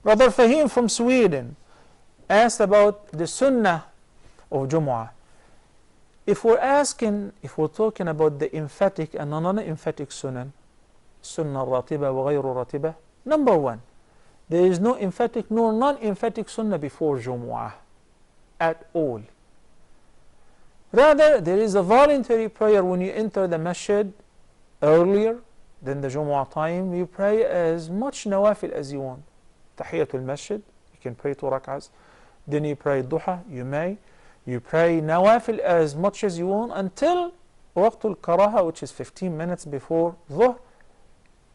Brother Fahim from Sweden asked about the Sunnah of Jumu'ah. If we're talking about the emphatic and non-emphatic Sunnah, Sunnah Ratiba wa Ghayru Ratiba, number one, there is no emphatic nor non-emphatic Sunnah before Jumu'ah at all. Rather, there is a voluntary prayer when you enter the masjid earlier than the Jumu'ah time. You pray as much nawafil as you want. Tahiyatul Masjid, you can pray 2 rak'ahs. Then you pray duha, you may. You pray nawafil as much as you want until waqtul karaha, which is 15 minutes before dhuhr.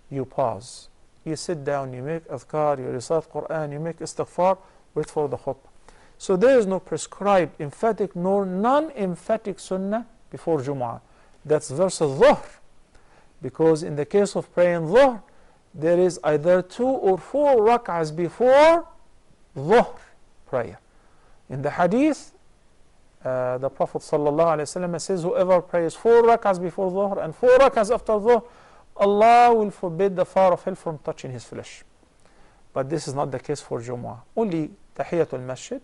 You pause. You sit down, you make adhkar, you recite Quran, you make istighfar, wait for the khutbah. So there is no prescribed emphatic nor non-emphatic sunnah before Jumu'ah. That's versus dhuhr. Because in the case of praying dhuhr, there is either 2 or 4 rak'ahs before dhuhr prayer. In the hadith, the Prophet ﷺ says, whoever prays 4 rak'ahs before dhuhr and 4 rak'ahs after dhuhr, Allah will forbid the fire of hell from touching his flesh. But this is not the case for Jumu'ah. Only Tahiyatul Masjid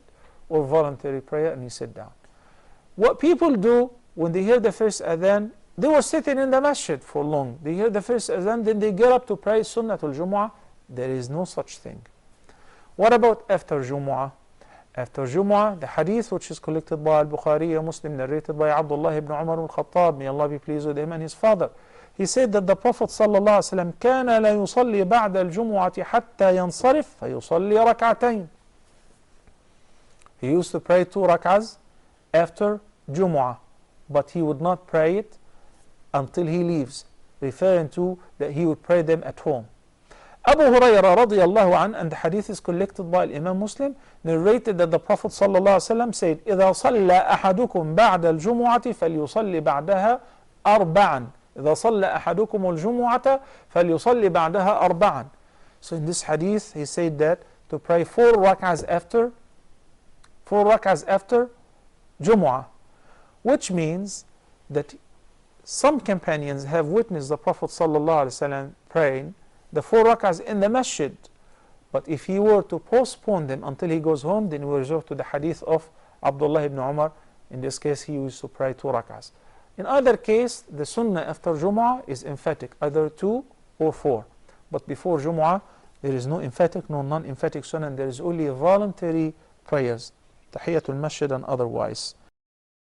or voluntary prayer, and you sit down. What people do when they hear the first adhan, they were sitting in the masjid for long. They hear the first adhan, then they get up to pray Sunnatul Jumu'ah. There is no such thing. What about after Jumu'ah? After Jumu'ah, the hadith which is collected by Al-Bukhari, a Muslim, narrated by Abdullah ibn Umar al-Khattab, may Allah be pleased with him and his father. He said that the Prophet ﷺ كان لا يصلي بعد الجمعة حتى ينصرف فيصلي ركعتين. He used to pray 2 rak'ahs after Jumu'ah, but he would not pray it until he leaves, referring to that he would pray them at home. Abu Hurairah radiyallahu anh, and the hadith is collected by Imam Muslim, narrated that the Prophet ﷺ said, إذا صلى أحدكم بعد الجمعة فليصلي بعدها أربعا. إذا صلى أحدكم الجمعة فليصلي بعدها أربعا. So in this hadith, he said that to pray 4 rak'ahs after Jumu'ah, which means that some companions have witnessed the Prophet ﷺ praying the 4 rak'ahs in the masjid. But if he were to postpone them until he goes home, then we resort to the hadith of Abdullah ibn Umar. In this case, he used to pray 2 rak'ahs. In either case, the sunnah after Jumu'ah is emphatic, either 2 or 4. But before Jumu'ah, there is no emphatic, no non-emphatic sunnah, and there is only voluntary prayers, Tahiyatul Masjid and otherwise.